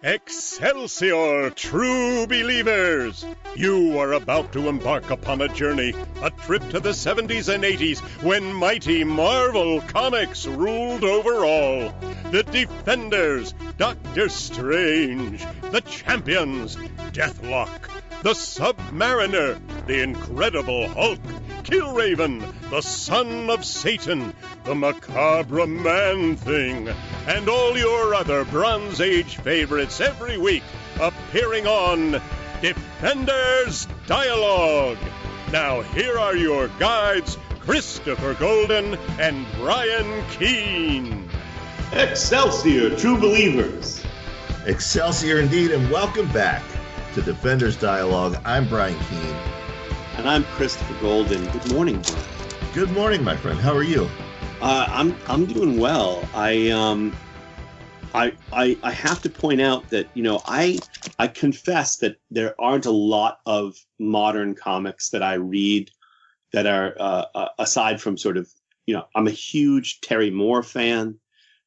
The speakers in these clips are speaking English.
Excelsior, true believers! You are about to embark upon a journey, a trip to the 70s and 80s when mighty Marvel Comics ruled over all. The Defenders, Doctor Strange, the Champions, Deathlock, the Submariner, the Incredible Hulk, Killraven, the Son of Satan, the Macabre Man-Thing, and all your other Bronze Age favorites every week appearing on Defenders Dialogue. Now here are your guides, Christopher Golden and Brian Keene. Excelsior, true believers. Excelsior indeed, and welcome back to Defenders Dialogue. I'm Brian Keene. And I'm Christopher Golden. Good morning, Brian. Good morning, my friend. How are you? I'm doing well. I have to point out that, I confess that there aren't a lot of modern comics that I read that are aside from sort of, I'm a huge Terry Moore fan.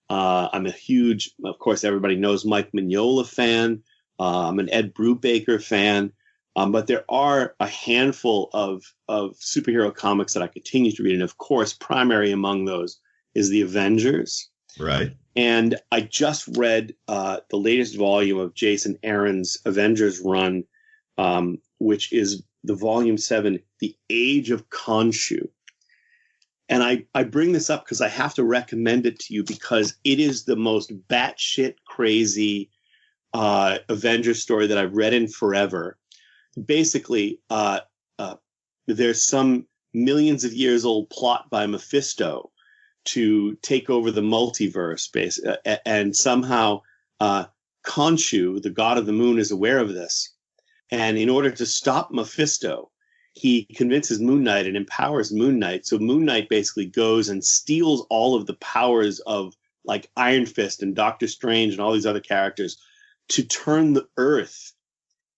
I'm a huge, of course, everybody knows Mike Mignola fan. I'm an Ed Brubaker fan. But there are a handful of superhero comics that I continue to read. And of course, primary among those is the Avengers. Right. And I just read the latest volume of Jason Aaron's Avengers run, which is the volume 7, The Age of Khonshu. And I bring this up because I have to recommend it to you because it is the most batshit crazy Avengers story that I've read in forever. Basically, there's some millions of years old plot by Mephisto to take over the multiverse, and somehow Khonshu, the god of the moon, is aware of this. And in order to stop Mephisto, he convinces Moon Knight and empowers Moon Knight. So Moon Knight basically goes and steals all of the powers of like Iron Fist and Doctor Strange and all these other characters to turn the Earth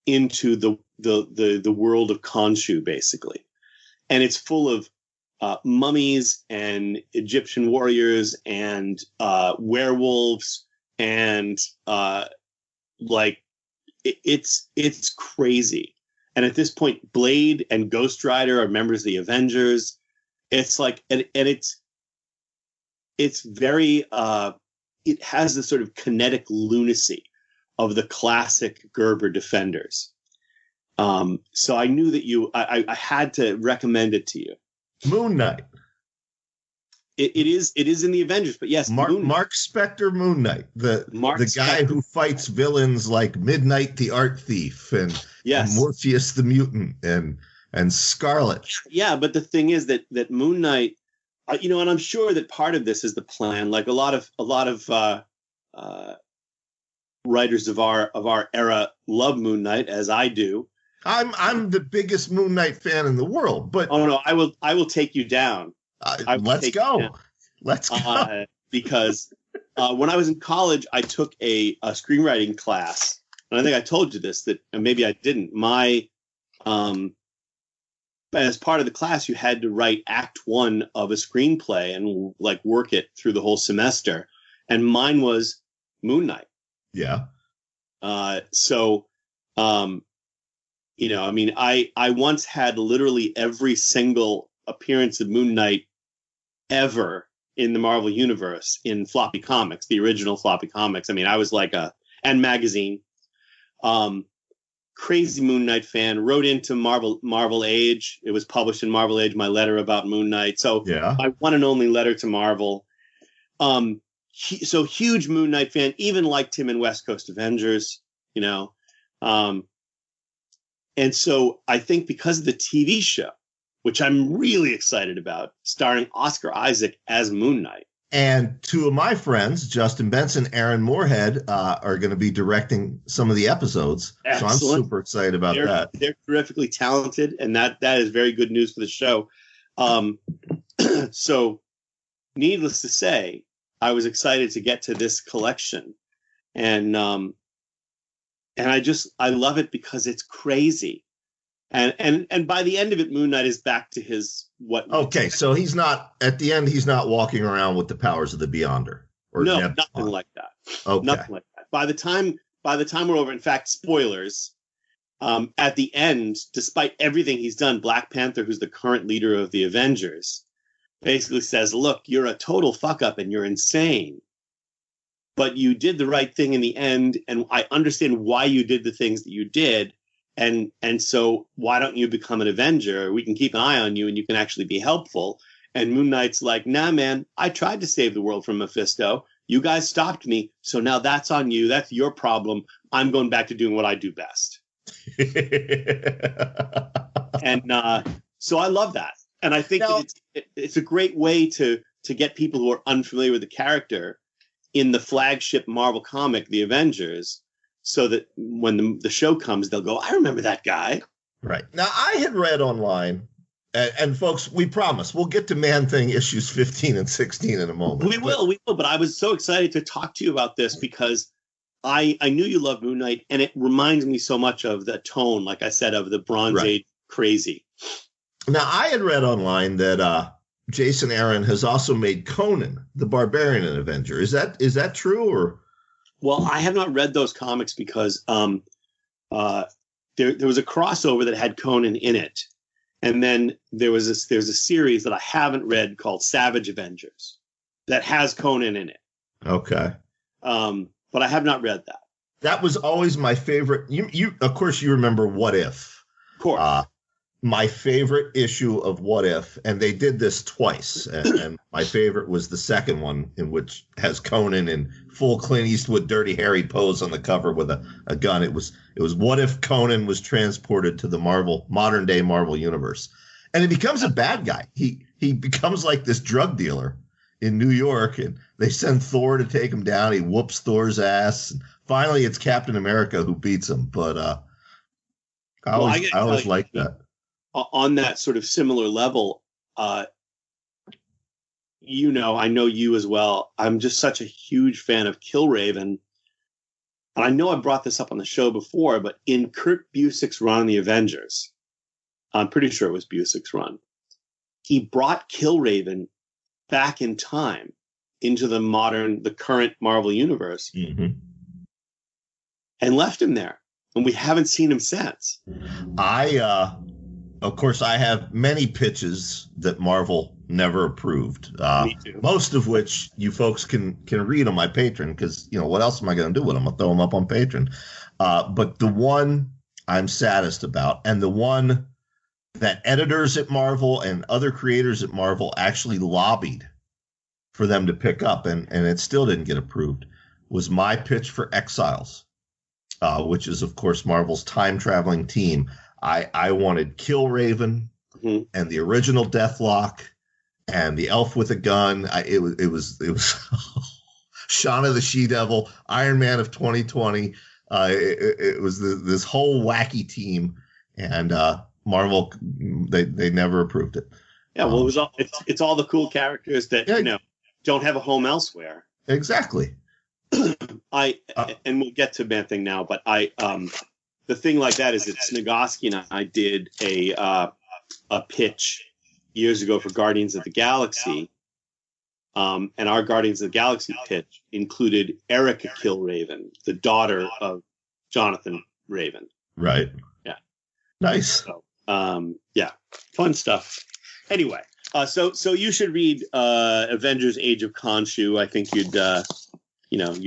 into the world of Khonshu, basically. And it's full of mummies and Egyptian warriors and werewolves and it's crazy. And at this point, Blade and Ghost Rider are members of the Avengers. It's like, and it's very, it has this sort of kinetic lunacy of the classic Gerber Defenders. So I knew that I had to recommend it to you. Moon Knight. It is in the Avengers, but yes, Mark Spector Moon Knight, the guy who fights villains like Midnight the Art Thief and Morpheus the Mutant and Scarlet. Yeah, but the thing is that Moon Knight, and I'm sure that part of this is the plan. Like a lot of writers of our era love Moon Knight, as I do. I'm the biggest Moon Knight fan in the world, but no, I will take you down. Let's go. Because when I was in college, I took a screenwriting class, and I think I told you this, that maybe I didn't. My as part of the class, you had to write Act 1 of a screenplay and like work it through the whole semester, and mine was Moon Knight. Yeah. I once had literally every single appearance of Moon Knight ever in the Marvel Universe in floppy comics, the original floppy comics. I mean, I was like and magazine, crazy Moon Knight fan, wrote into Marvel Age. It was published in Marvel Age, my letter about Moon Knight. So yeah, my one and only letter to Marvel. So huge Moon Knight fan, even liked him in West Coast Avengers, and so I think because of the TV show, which I'm really excited about, starring Oscar Isaac as Moon Knight. And two of my friends, Justin Benson, Aaron Moorhead, are going to be directing some of the episodes. Excellent. So I'm super excited about that. They're terrifically talented, and that is very good news for the show. So needless to say, I was excited to get to this collection. And I love it because it's crazy. And by the end of it, Moon Knight is back to his what? Okay, so he's not at the end. He's not walking around with the powers of the Beyonder. No, nothing like that. Okay. Nothing like that. By the time by the time we're over, in fact, spoilers, at the end, despite everything he's done, Black Panther, who's the current leader of the Avengers, basically says, look, you're a total fuck up and you're insane. But you did the right thing in the end, and I understand why you did the things that you did. And so why don't you become an Avenger? We can keep an eye on you and you can actually be helpful. And Moon Knight's like, nah, man, I tried to save the world from Mephisto. You guys stopped me. So now that's on you. That's your problem. I'm going back to doing what I do best. And so I love that. And I think it's a great way to get people who are unfamiliar with the character in the flagship Marvel comic, The Avengers, so that when the show comes, they'll go, I remember that guy. Right. Now, I had read online, and folks, we promise, we'll get to Man-Thing issues 15 and 16 in a moment. We will. But I was so excited to talk to you about this because I knew you loved Moon Knight, and it reminds me so much of the tone, like I said, of the Bronze Age crazy. Now, I had read online that Jason Aaron has also made Conan, the Barbarian and Avenger. Is that true? Or? Well, I have not read those comics because there was a crossover that had Conan in it. And then there's a series that I haven't read called Savage Avengers that has Conan in it. Okay. But I have not read that. That was always my favorite. You of course you remember What If. Of course. My favorite issue of What If, and they did this twice, and my favorite was the second one, in which has Conan in full Clint Eastwood Dirty Harry pose on the cover with a gun. It was What If Conan was transported to the modern day Marvel universe, and he becomes a bad guy. He becomes like this drug dealer in New York, and they send Thor to take him down. He whoops Thor's ass, and finally it's Captain America who beats him. But I always liked that. On that sort of similar level, I know you as well. I'm just such a huge fan of Killraven. And I know I brought this up on the show before, but in Kurt Busiek's run on the Avengers, I'm pretty sure it was Busiek's run, he brought Killraven back in time into the current Marvel universe, and left him there. And we haven't seen him since. Of course, I have many pitches that Marvel never approved. Me too. Most of which you folks can read on my Patreon, because what else am I going to do with them? I'll throw them up on Patreon. But the one I'm saddest about, and the one that editors at Marvel and other creators at Marvel actually lobbied for them to pick up, and it still didn't get approved, was my pitch for Exiles, which is, of course, Marvel's time-traveling team. I wanted Killraven and the original Deathlock and the Elf with a Gun. It was Shauna the She-Devil, Iron Man of 2020. It was this whole wacky team, and Marvel they never approved it. Yeah, well, it's all the cool characters that don't have a home elsewhere. Exactly. And we'll get to Man-Thing now, but the thing like that is that Snigoski and I did a pitch years ago for Guardians of the Galaxy, and our Guardians of the Galaxy pitch included Erica Killraven, the daughter of Jonathan Raven. Right. Yeah. Nice. So, fun stuff. Anyway, so you should read Avengers: Age of Khonshu. I think you'd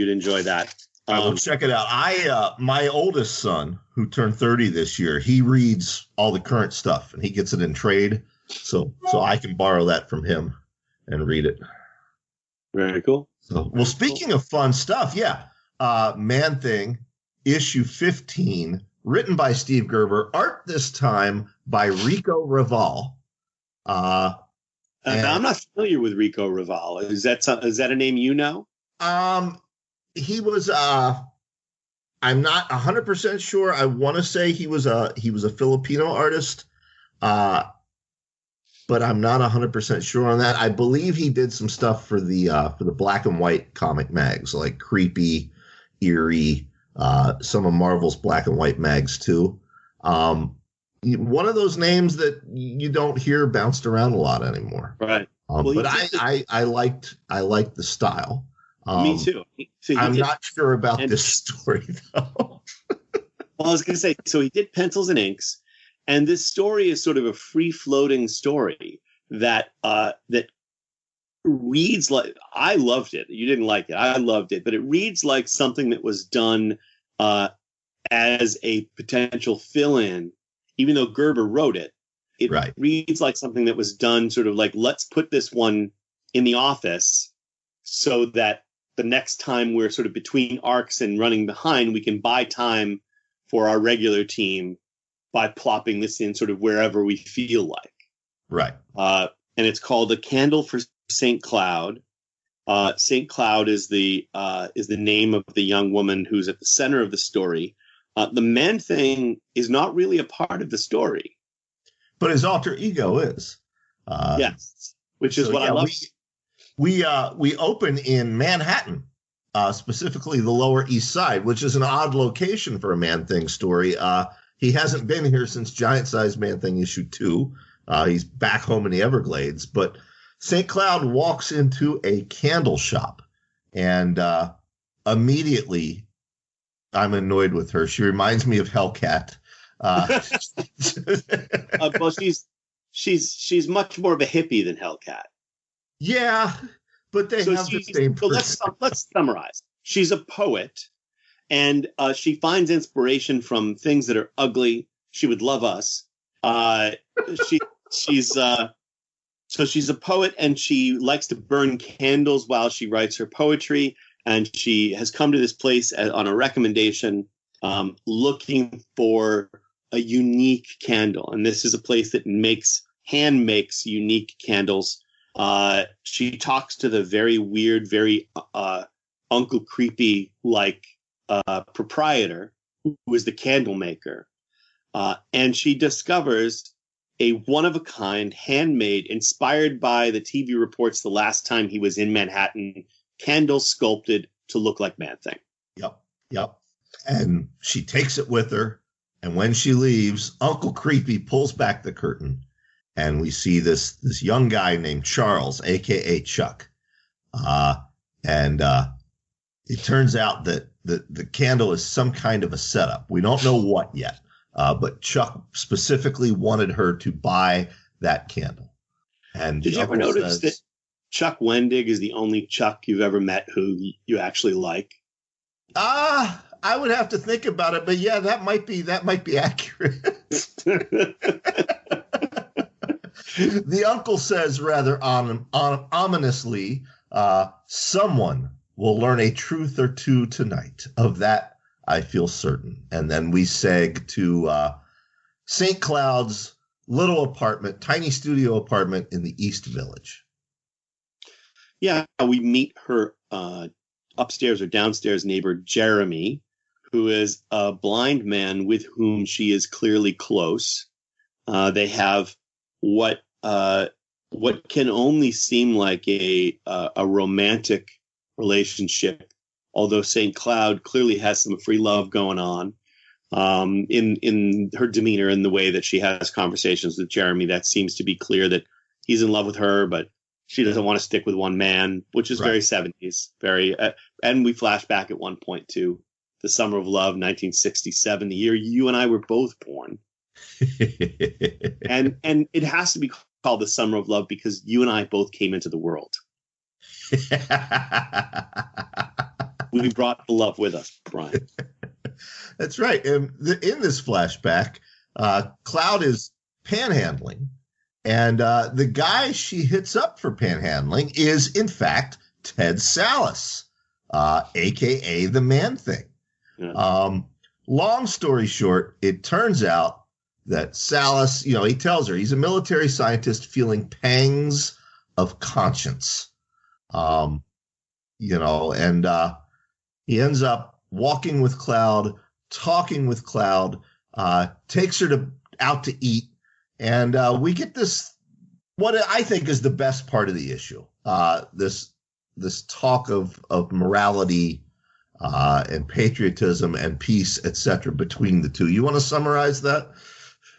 enjoy that. I will check it out. My oldest son, who turned 30 this year, he reads all the current stuff, and he gets it in trade, so I can borrow that from him and read it. Very cool. So, well, speaking of fun stuff, Man-Thing, issue 15, written by Steve Gerber, art this time by Rico Raval. I'm not familiar with Rico Raval. Is that a name you know? He was I'm not 100% sure. I want to say he was a Filipino artist, but I'm not 100% sure on that. I believe he did some stuff for the black and white comic mags, like Creepy, Eerie, some of Marvel's black and white mags too. One of those names that you don't hear bounced around a lot anymore. Right. But I liked the style. Me too. So I'm not sure about this story, though. Well, I was going to say, so he did Pencils and Inks, and this story is sort of a free-floating story that that reads like, I loved it. You didn't like it. I loved it, but it reads like something that was done as a potential fill-in, even though Gerber wrote it. It reads like something that was done sort of like, let's put this one in the office so that the next time we're sort of between arcs and running behind, we can buy time for our regular team by plopping this in sort of wherever we feel like. Right. And it's called A Candle for St. Cloud. St. Cloud is the name of the young woman who's at the center of the story. The man thing is not really a part of the story. But his alter ego is. Yes. Which is what I love. We open in Manhattan, specifically the Lower East Side, which is an odd location for a Man-Thing story. He hasn't been here since Giant Size Man-Thing issue 2. He's back home in the Everglades. But St. Cloud walks into a candle shop, and immediately I'm annoyed with her. She reminds me of Hellcat. Well, she's much more of a hippie than Hellcat. Yeah, but they have the same. So let's summarize. She's a poet, and she finds inspiration from things that are ugly. She would love us. She's a poet, and she likes to burn candles while she writes her poetry. And she has come to this place on a recommendation, looking for a unique candle. And this is a place that hand makes unique candles. She talks to the very weird, very Uncle Creepy like proprietor, who is the candle maker, and she discovers a one-of-a-kind, handmade, inspired by the TV reports the last time he was in Manhattan, candle sculpted to look like Man-Thing. Yep. And she takes it with her, and when she leaves, Uncle Creepy pulls back the curtain, and we see this young guy named Charles, a.k.a. Chuck. And it turns out that the candle is some kind of a setup. We don't know what yet, but Chuck specifically wanted her to buy that candle. And did you ever notice that Chuck Wendig is the only Chuck you've ever met who you actually like? I would have to think about it, but yeah, that might be accurate. The uncle says rather ominously, someone will learn a truth or two tonight. Of that, I feel certain. And then we seg to St. Cloud's little apartment, tiny studio apartment in the East Village. Yeah, we meet her upstairs or downstairs neighbor, Jeremy, who is a blind man with whom she is clearly close. They have what can only seem like a romantic relationship, although St. Cloud clearly has some free love going on in her demeanor and the way that she has conversations with Jeremy. That seems to be clear that he's in love with her, but she doesn't want to stick with one man, which is very 70s. And we flash back at one point to the Summer of Love, 1967, the year you and I were both born. and it has to be called the Summer of Love because you and I both came into the world. We brought the love with us, Brian. That's right. And in this flashback, Cloud is panhandling, and the guy she hits up for panhandling is, in fact, Ted Sallis, a.k.a. the Man-Thing. Yeah. Long story short, it turns out that Sallis, he tells her he's a military scientist feeling pangs of conscience. And he ends up walking with Cloud, talking with Cloud, takes her out to eat. And we get this, what I think is the best part of the issue, this talk of morality and patriotism and peace, etc., between the two. You want to summarize that?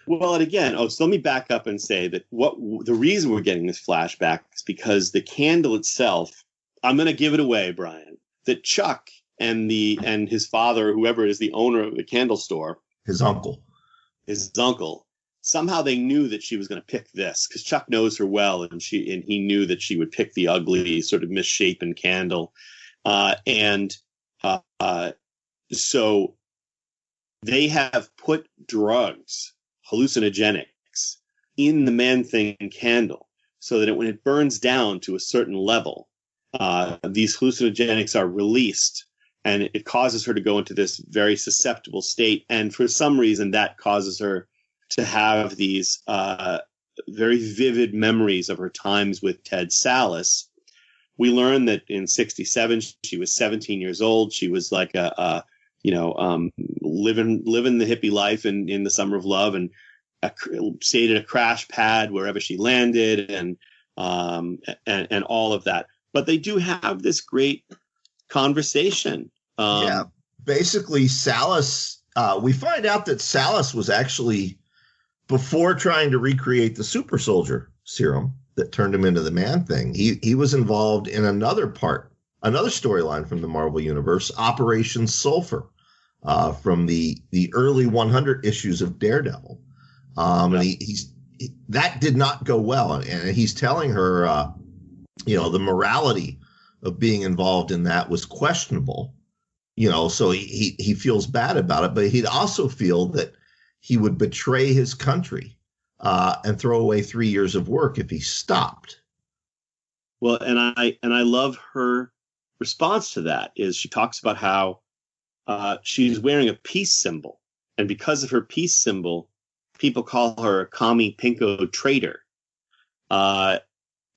Well, and again, so let me back up and say that the reason we're getting this flashback is because the candle itself, I'm going to give it away, Brian, that Chuck and his father, whoever is the owner of the candle store, his uncle, somehow they knew that she was going to pick this, because Chuck knows her well, and he knew that she would pick the ugly, sort of misshapen candle, so they have put drugs, hallucinogenics, in the Man-Thing candle, so that when it burns down to a certain level, these hallucinogenics are released, and it causes her to go into this very susceptible state. And for some reason, that causes her to have these very vivid memories of her times with Ted Sallis. We learn that in '67, she was 17 years old. She was like living the hippie life in the summer of love, and stayed at a crash pad wherever she landed, and all of that. But they do have this great conversation. Basically, Sallis. We find out that Sallis was actually, before trying to recreate the super soldier serum that turned him into the Man-Thing, he was involved in another storyline from the Marvel Universe, Operation Sulfur, from the early 100 issues of Daredevil. And that did not go well. And he's telling her, the morality of being involved in that was questionable, so he feels bad about it, but he'd also feel that he would betray his country and throw away 3 years of work if he stopped. Well, and I love her response to that. Is she talks about how she's wearing a peace symbol, and because of her peace symbol, people call her a commie pinko traitor.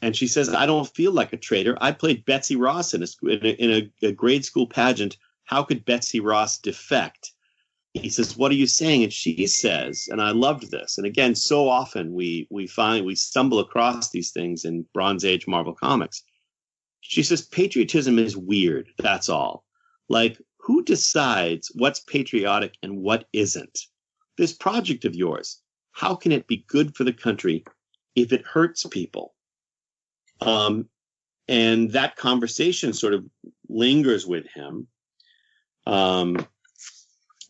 And she says, "I don't feel like a traitor. I played Betsy Ross in a grade school pageant. How could Betsy Ross defect?" He says, "What are you saying?" And she says, and I loved this, and again, so often we stumble across these things in Bronze Age Marvel Comics. She says, "Patriotism is weird, that's all. Like, who decides what's patriotic and what isn't? This project of yours, how can it be good for the country if it hurts people?" And that conversation sort of lingers with him.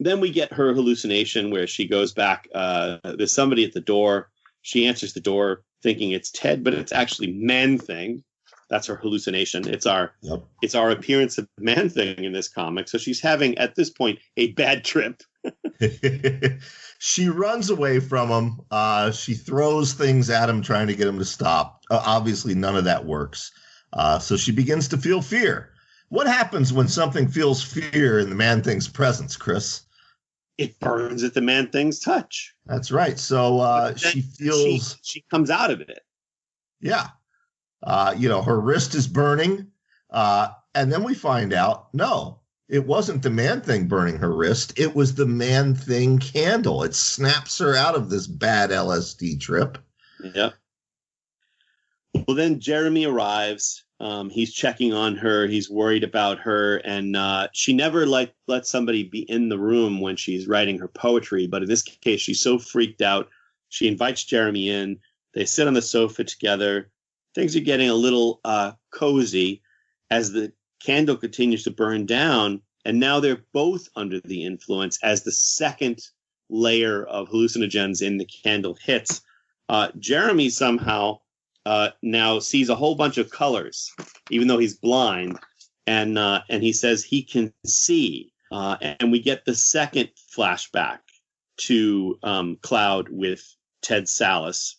Then we get her hallucination where she goes back. There's somebody at the door. She answers the door thinking it's Ted, but it's actually Man-Thing. That's her hallucination. It's our appearance of Man-Thing in this comic. So she's having, at this point, a bad trip. She runs away from him. She throws things at him, trying to get him to stop. Obviously, none of that works. So she begins to feel fear. What happens when something feels fear in the Man-Thing's presence, Chris? It burns at the Man-Thing's touch. That's right. So she feels... She comes out of it. Yeah. Her wrist is burning. And then we find out, no, it wasn't the Man-Thing burning her wrist. It was the Man-Thing candle. It snaps her out of this bad LSD trip. Yeah. Well, then Jeremy arrives. He's checking on her. He's worried about her. And she never lets somebody be in the room when she's writing her poetry. But in this case, she's so freaked out. She invites Jeremy in. They sit on the sofa together. Things are getting a little cozy as the candle continues to burn down. And now they're both under the influence as the second layer of hallucinogens in the candle hits. Jeremy somehow now sees a whole bunch of colors, even though he's blind. And he says he can see. And we get the second flashback to Cloud with Ted Sallis.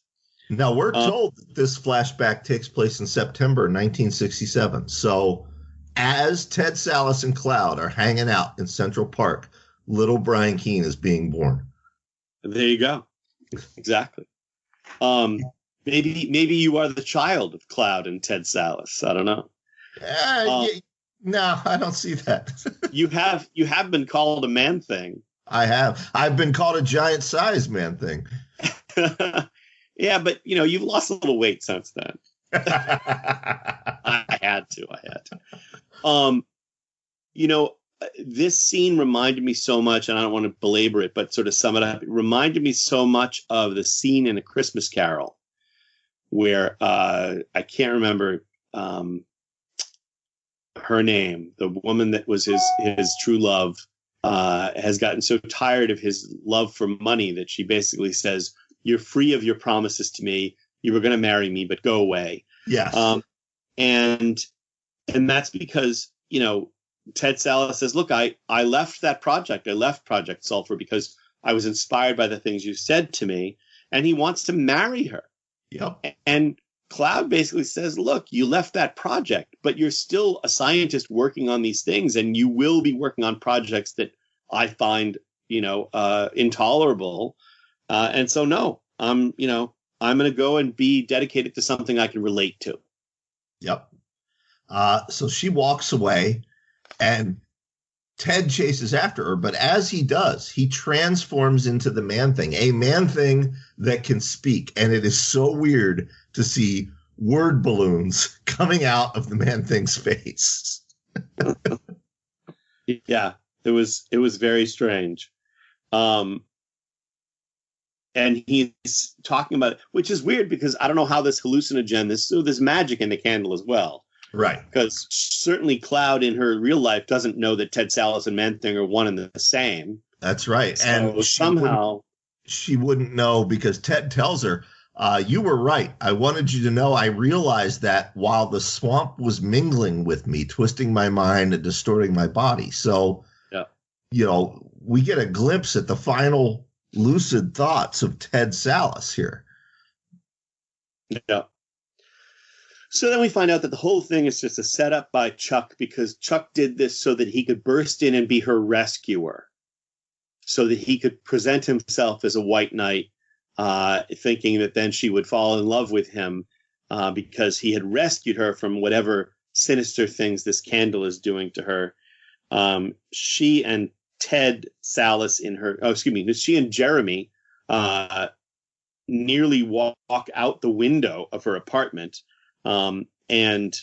Now, we're told that this flashback takes place in September 1967. So as Ted Sallis and Cloud are hanging out in Central Park, little Brian Keene is being born. There you go. Exactly. Maybe you are the child of Cloud and Ted Sallis. I don't know. No, I don't see that. You have been called a Man-Thing. I have. I've been called a giant size Man-Thing. Yeah, but you've lost a little weight since then. I had to. This scene reminded me so much, and I don't want to belabor it, but sort of sum it up. It reminded me so much of the scene in A Christmas Carol, where I can't remember. her name, the woman that was his true love, has gotten so tired of his love for money that she basically says, "You're free of your promises to me. You were going to marry me, but go away." Yes. And that's because, Ted Sallis says, "Look, I left that project. I left Project Sulfur because I was inspired by the things you said to me." And he wants to marry her. Yep. And Cloud basically says, "Look, you left that project, but you're still a scientist working on these things, and you will be working on projects that I find, intolerable. And so, no, I'm going to go and be dedicated to something I can relate to." Yep. So she walks away, and Ted chases after her. But as he does, he transforms into the Man-Thing, a Man-Thing that can speak. And it is so weird to see word balloons coming out of the Man-Thing's face. Yeah, it was very strange. And he's talking about it, which is weird because I don't know how this hallucinogen, there's magic in the candle as well. Right. Because certainly Cloud in her real life doesn't know that Ted Sallis and Man-Thing are one and the same. That's right. So and somehow she wouldn't know because Ted tells her, "You were right. I wanted you to know I realized that while the swamp was mingling with me, twisting my mind and distorting my body." So, we get a glimpse at the final lucid thoughts of Ted Sallis here. Yeah. So then we find out that the whole thing is just a setup by Chuck, because Chuck did this so that he could burst in and be her rescuer, so that he could present himself as a white knight, thinking that then she would fall in love with him because he had rescued her from whatever sinister things this candle is doing to her. She and Ted Sallis she and Jeremy nearly walk out the window of her apartment. And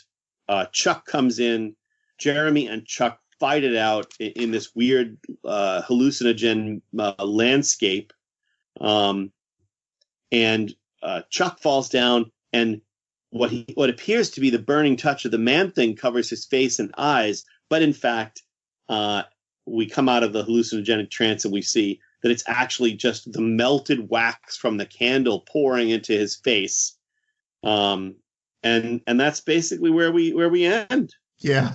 Chuck comes in. Jeremy and Chuck fight it out in this weird hallucinogen landscape. And Chuck falls down, and what appears to be the burning touch of the Man-Thing covers his face and eyes. But in fact, we come out of the hallucinogenic trance and we see that it's actually just the melted wax from the candle pouring into his face. And that's basically where we end. Yeah.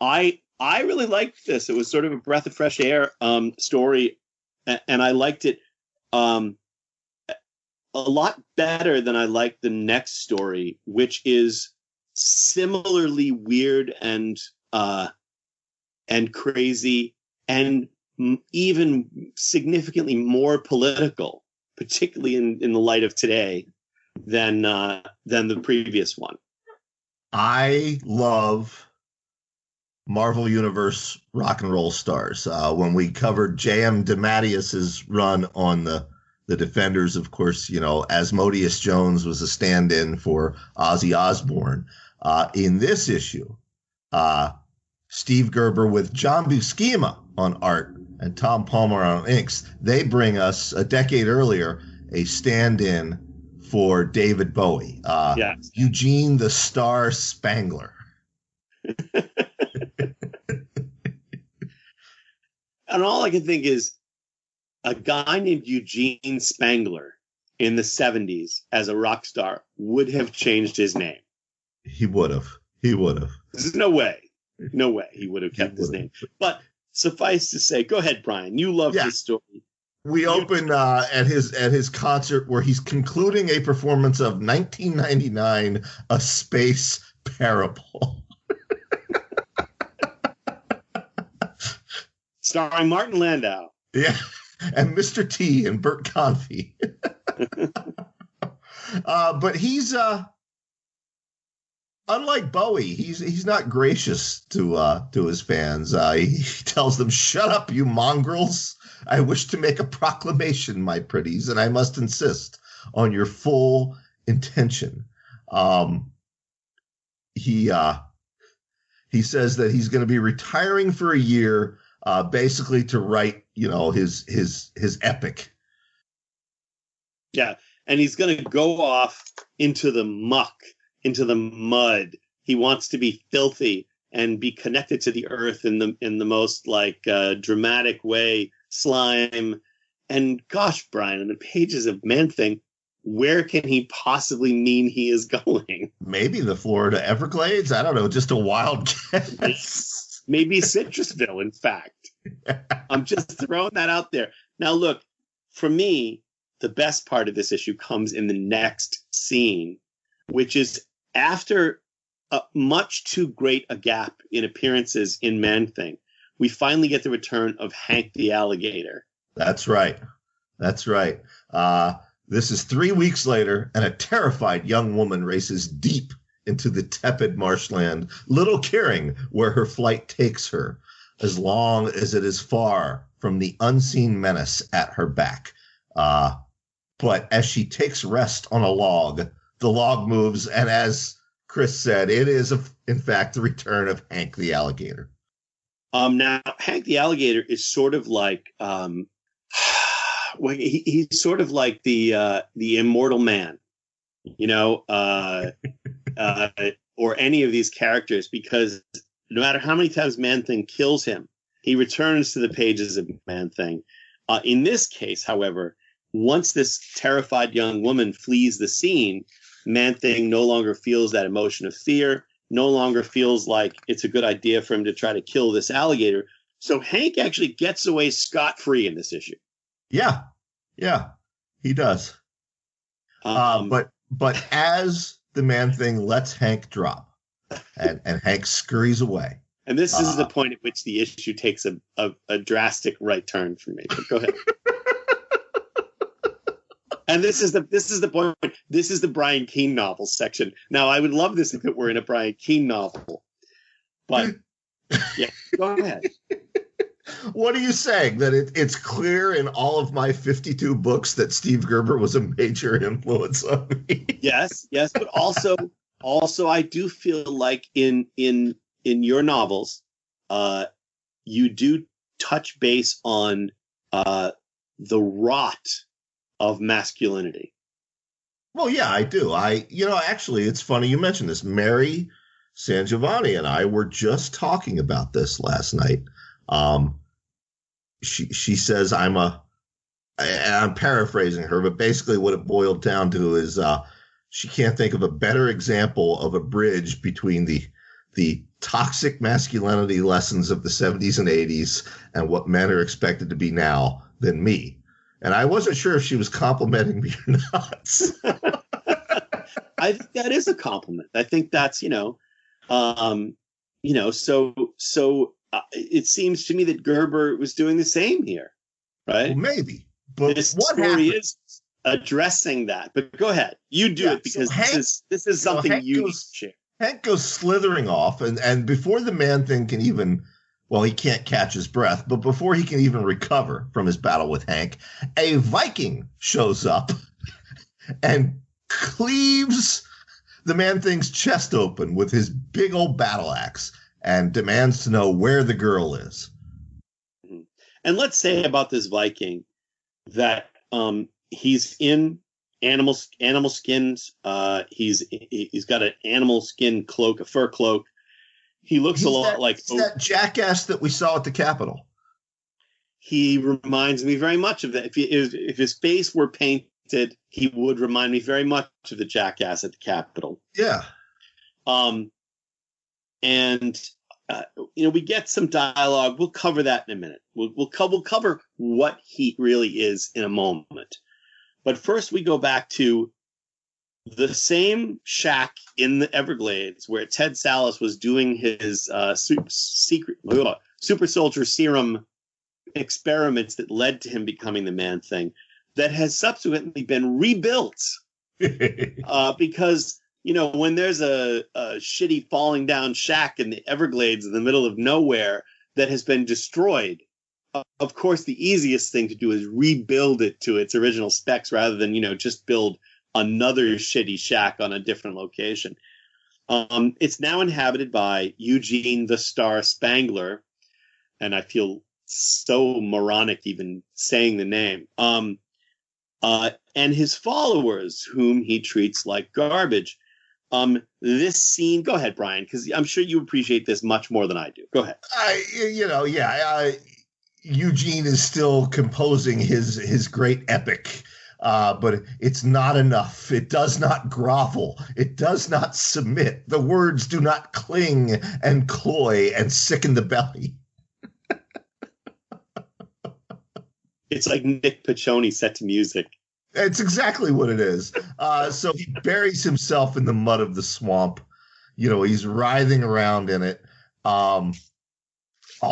I really liked this. It was sort of a breath of fresh air story, and I liked it a lot better than I liked the next story, which is similarly weird and crazy, and even significantly more political, particularly in the light of today, than the previous one. I love Marvel Universe Rock and Roll Stars. When we covered J.M. DeMatteis's run on the Defenders, of course, Asmodeus Jones was a stand-in for Ozzy Osbourne. In this issue, Steve Gerber with John Buscema on art and Tom Palmer on inks, they bring us a decade earlier a stand-in for David Bowie, Yes. Eugene the Star Spangler. And all I can think is a guy named Eugene Spangler in the 70s as a rock star would have changed his name. He would have. There's no way he would have kept his name. But suffice to say, go ahead, Brian. You love this story. We open at his concert where he's concluding a performance of 1999, A Space Parable. Starring Martin Landau. Yeah, and Mr. T and Bert Convy. But he's unlike Bowie. He's not gracious to his fans. He tells them, "Shut up, you mongrels. I wish to make a proclamation, my pretties, and I must insist on your full intention." He says that he's going to be retiring for a year, basically to write, his epic. Yeah, and he's going to go off into the muck into the mud. He wants to be filthy and be connected to the earth in the most like dramatic way, slime. And gosh, Brian, in the pages of Man-Thing, where can he possibly mean he is going? Maybe the Florida Everglades? I don't know, just a wild guess. Maybe Citrusville, in fact. I'm just throwing that out there. Now, look, for me, the best part of this issue comes in the next scene, which is after much too great a gap in appearances in Man-Thing, we finally get the return of Hank the Alligator. That's right. That's right. This is 3 weeks later, and a terrified young woman races deep into the tepid marshland, little caring where her flight takes her, as long as it is far from the unseen menace at her back. But as she takes rest on a log, the log moves, and as Chris said, it is, in fact, the return of Hank the Alligator. Now, Hank the Alligator is sort of like he's sort of like the immortal man, you know, or any of these characters, because no matter how many times Man-Thing kills him, he returns to the pages of Man-Thing. In this case, however, once this terrified young woman flees the scene, Man-Thing no longer feels that emotion of fear, no longer feels like it's a good idea for him to try to kill this alligator. So Hank actually gets away scot-free in this issue. Yeah, he does. But as the Man-Thing lets Hank drop, and Hank scurries away. And this is the point at which the issue takes a drastic right turn for me. But go ahead. And this is the point. This is the Brian Keene novel section. Now, I would love this if it were in a Brian Keene novel. But yeah, go ahead. What are you saying? That it's clear in all of my 52 books that Steve Gerber was a major influence on me? Yes, but also I do feel like in your novels, you do touch base on the rot of masculinity. Well, yeah, I do. Actually, it's funny you mentioned this. Mary San Giovanni and I were just talking about this last night. She says and I'm paraphrasing her, but basically what it boiled down to is she can't think of a better example of a bridge between the toxic masculinity lessons of the 70s and 80s and what men are expected to be now than me. And I wasn't sure if she was complimenting me or not. I think that is a compliment. I think that's, so it seems to me that Gerber was doing the same here, right? Well, maybe. But this what story happened? is addressing that. But go ahead. You do it because this is something you share. Hank goes slithering off, and before the Man-Thing can even... Well, he can't catch his breath, but before he can even recover from his battle with Hank, a Viking shows up and cleaves the Man-Thing's chest open with his big old battle axe and demands to know where the girl is. And let's say about this Viking that he's in animal skins. He's got an animal skin cloak, a fur cloak. He looks a lot like that jackass that we saw at the Capitol. He reminds me very much of that. If his face were painted, he would remind me very much of the jackass at the Capitol. Yeah. We get some dialogue. We'll cover that in a minute. We'll cover what he really is in a moment. But first, we go back to the same shack in the Everglades where Ted Sallis was doing his super soldier serum experiments that led to him becoming the Man-Thing, that has subsequently been rebuilt because, when there's a shitty falling down shack in the Everglades in the middle of nowhere that has been destroyed, of course, the easiest thing to do is rebuild it to its original specs rather than, just build another shitty shack on a different location. It's now inhabited by Eugene the Star Spangler, and I feel so moronic even saying the name, and his followers, whom he treats like garbage. This scene, go ahead, Brian, because I'm sure you appreciate this much more than I do. Go ahead. Eugene is still composing his great epic, but it's not enough. It does not grovel. It does not submit. The words do not cling and cloy and sicken the belly. It's like Nick Piccioni set to music. It's exactly what it is. So he buries himself in the mud of the swamp. He's writhing around in it. All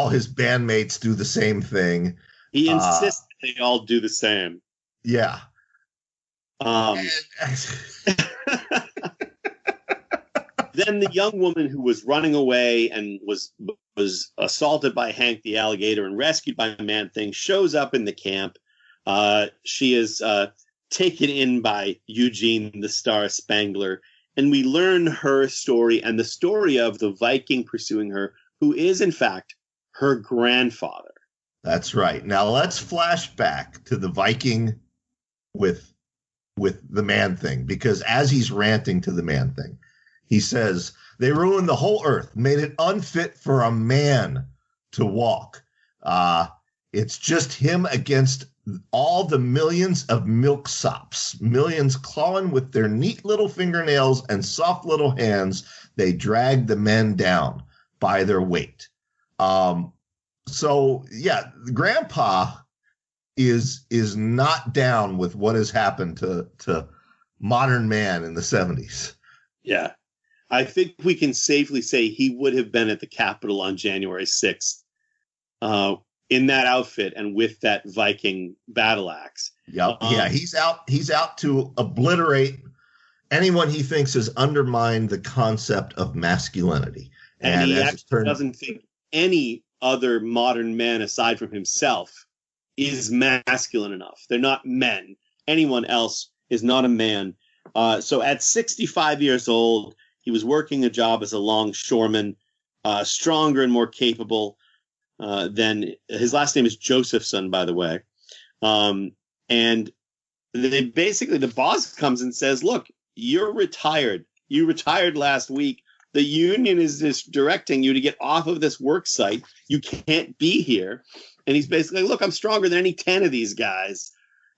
his bandmates do the same thing. He insists they all do the same. Yeah. Then the young woman who was running away and was assaulted by Hank the alligator and rescued by Man-Thing shows up in the camp. She is taken in by Eugene the Star Spangler, and we learn her story and the story of the Viking pursuing her, who is in fact her grandfather. That's right. Now let's flash back to the Viking with the Man-Thing, because as he's ranting to the Man-Thing, he says, they ruined the whole earth, made it unfit for a man to walk. It's just him against all the millions of milksops, millions clawing with their neat little fingernails and soft little hands. They drag the men down by their weight. Grandpa is not down with what has happened to modern man in the 70s. Yeah. I think we can safely say he would have been at the Capitol on January 6th in that outfit and with that Viking battle axe. Yep. He's out to obliterate anyone he thinks has undermined the concept of masculinity. And he actually doesn't think any other modern man aside from himself is masculine enough. They're not men. Anyone else is not a man. So at 65 years old, he was working a job as a longshoreman, stronger and more capable than his last name is Josephson, by the way. And the boss comes and says, look, you're retired. You retired last week. The union is just directing you to get off of this work site. You can't be here. And he's basically, look, I'm stronger than any 10 of these guys.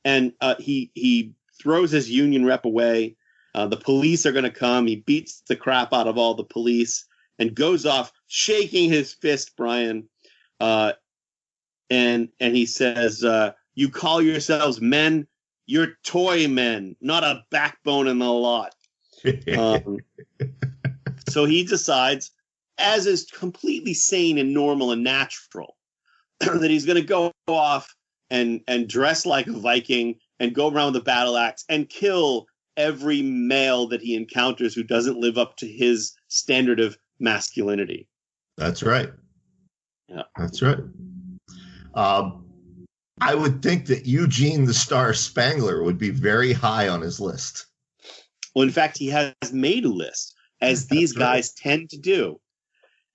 And he throws his union rep away. The police are going to come. He beats the crap out of all the police and goes off shaking his fist, Brian. And he says, you call yourselves men? You're toy men, not a backbone in the lot. So he decides, as is completely sane and normal and natural, that he's going to go off and dress like a Viking and go around with a battle axe and kill every male that he encounters who doesn't live up to his standard of masculinity. That's right. Yeah, that's right. I would think that Eugene the Star Spangler would be very high on his list. Well, in fact, he has made a list, as these guys tend to do.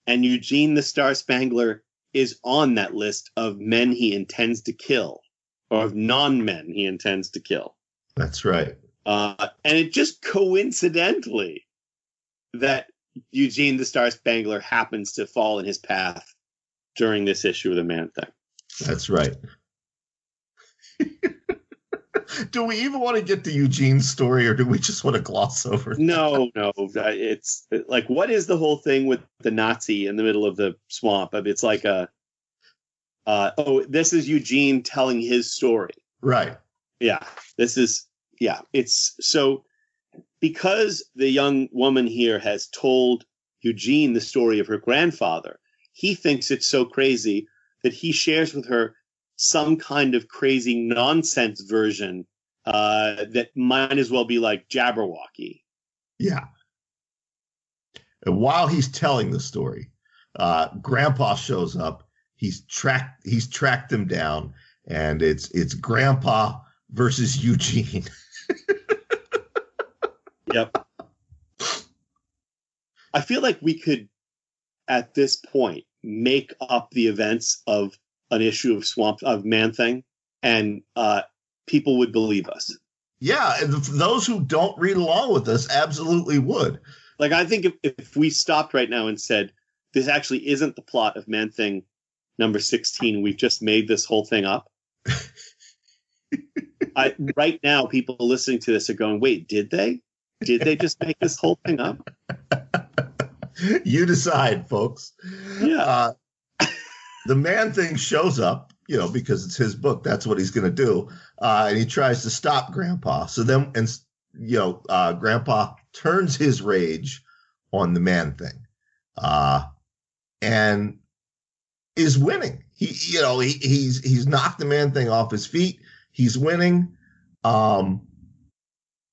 And Eugene the Star Spangler is on that list of men he intends to kill, or of non-men he intends to kill. That's right. And it just coincidentally that Eugene the Star Spangler happens to fall in his path during this issue of the Man-Thing. That's right. Do we even want to get to Eugene's story, or do we just want to gloss over that? No. It's like, what is the whole thing with the Nazi in the middle of the swamp? It's like this is Eugene telling his story. Right. Yeah. It's so, because the young woman here has told Eugene the story of her grandfather, he thinks it's so crazy that he shares with her some kind of crazy nonsense version that might as well be like Jabberwocky. Yeah. And while he's telling the story, Grandpa shows up. He's tracked him down, and it's Grandpa versus Eugene. Yep. I feel like we could, at this point, make up the events of an issue of Man-Thing, and people would believe us. Yeah, and those who don't read along with us absolutely would. Like, I think if we stopped right now and said, this actually isn't the plot of Man-Thing number 16, we've just made this whole thing up. Right now, people listening to this are going, wait, did they? Did they just make this whole thing up? You decide, folks. Yeah. The Man-Thing shows up, because it's his book. That's what he's going to do. And he tries to stop Grandpa. So then, Grandpa turns his rage on the Man-Thing, and is winning. He's knocked the Man-Thing off his feet. He's winning.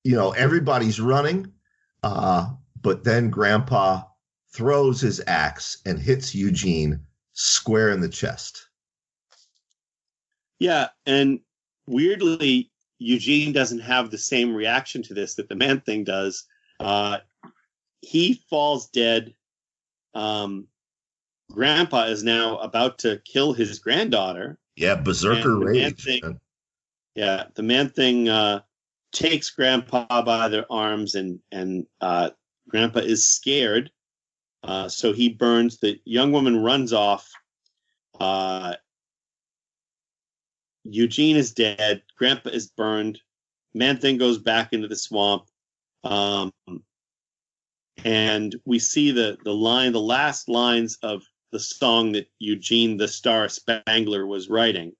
Everybody's running. But then Grandpa throws his axe and hits Eugene square in the chest. Yeah, and weirdly, Eugene doesn't have the same reaction to this that the Man-Thing does. He falls dead. Grandpa is now about to kill his granddaughter. Yeah, berserker rage. The Man-Thing takes Grandpa by their arms, and Grandpa is scared. So he burns. The young woman runs off. Eugene is dead. Grandpa is burned. Man-Thing goes back into the swamp. And we see the last lines of the song that Eugene the Star Spangler was writing.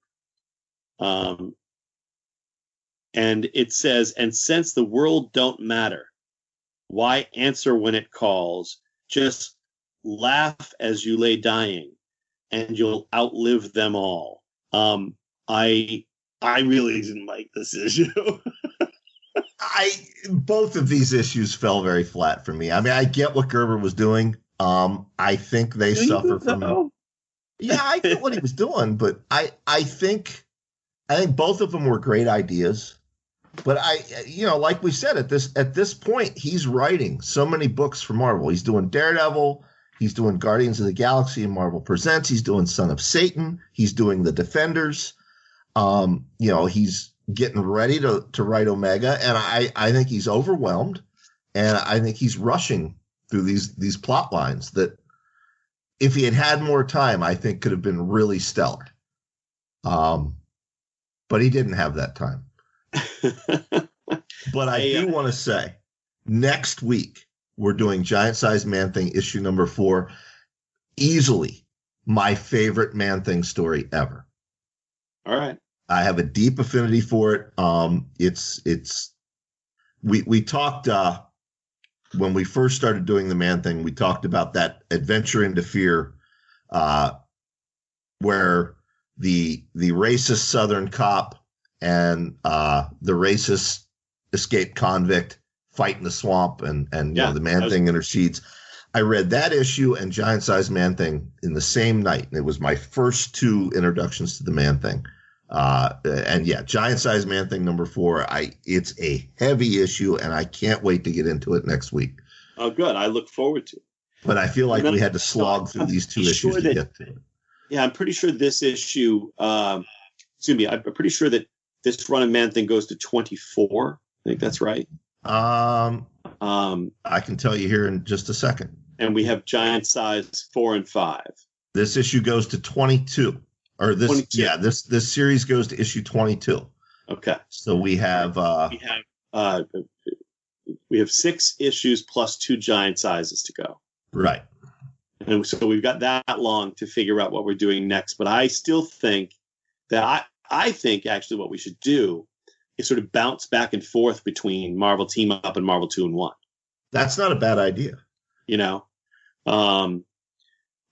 And it says, and since the world don't matter, why answer when it calls? Just laugh as you lay dying, and you'll outlive them all. I really didn't like this issue. Both of these issues fell very flat for me. I mean, I get what Gerber was doing. I think they suffer from. Yeah, I get what he was doing, but I think both of them were great ideas. But like we said, at this point, he's writing so many books for Marvel. He's doing Daredevil. He's doing Guardians of the Galaxy and Marvel Presents. He's doing Son of Satan. He's doing The Defenders. He's getting ready to write Omega, and I think he's overwhelmed, and I think he's rushing through these plot lines that, if he had more time, I think could have been really stellar. But he didn't have that time. But I do want to say, next week we're doing Giant Size Man-Thing issue number 4, easily my favorite Man-Thing story ever. All right. I have a deep affinity for it. We talked when we first started doing the Man-Thing, we talked about that adventure into fear, where the racist Southern cop and the racist escaped convict fight in the swamp, and the Man-Thing intercedes. I read that issue and Giant Size Man-Thing in the same night, and it was my first 2 introductions to the Man-Thing. Giant Size Man-Thing number 4. It's a heavy issue, and I can't wait to get into it next week. Oh, good. I look forward to it. But I feel like we had to slog through these 2 issues to get to it. Yeah, I'm pretty sure this issue. I'm pretty sure that this run of Man-Thing goes to 24. I think that's right. I can tell you here in just a second. And we have Giant Size 4 and 5. This issue goes to 22. Or this, 22. Yeah, this series goes to issue 22. Okay. So we have 6 issues plus 2 giant sizes to go. Right. And so we've got that long to figure out what we're doing next. But I still think that I think actually what we should do is sort of bounce back and forth between Marvel Team Up and Marvel 2 and 1. That's not a bad idea.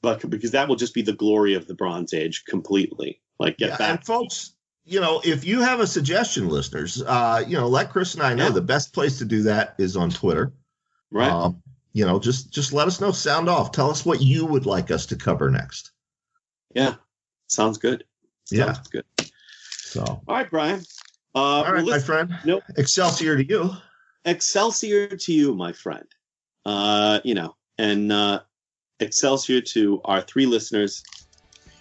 But because that will just be the glory of the Bronze Age completely. Get back. And folks, if you have a suggestion, listeners, let Chris and I know. The best place to do that is on Twitter. Right. Just let us know. Sound off. Tell us what you would like us to cover next. Yeah. Sounds good. Sounds good. So. All right, Brian. All right, my friend. Nope. Excelsior to you. Excelsior to you, my friend. Excelsior to our 3 listeners.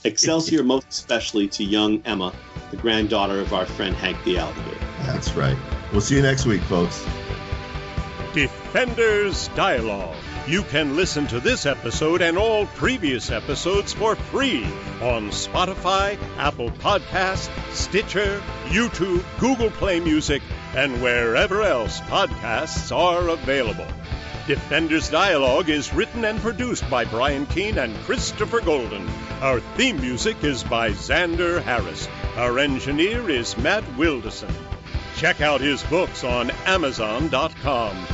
Excelsior most especially to young Emma, the granddaughter of our friend Hank the Alligator. That's right. We'll see you next week, folks. Defenders Dialogue. You can listen to this episode and all previous episodes for free on Spotify, Apple Podcasts, Stitcher, YouTube, Google Play Music, and wherever else podcasts are available. Defenders Dialogue is written and produced by Brian Keene and Christopher Golden. Our theme music is by Xander Harris. Our engineer is Matt Wilderson. Check out his books on Amazon.com.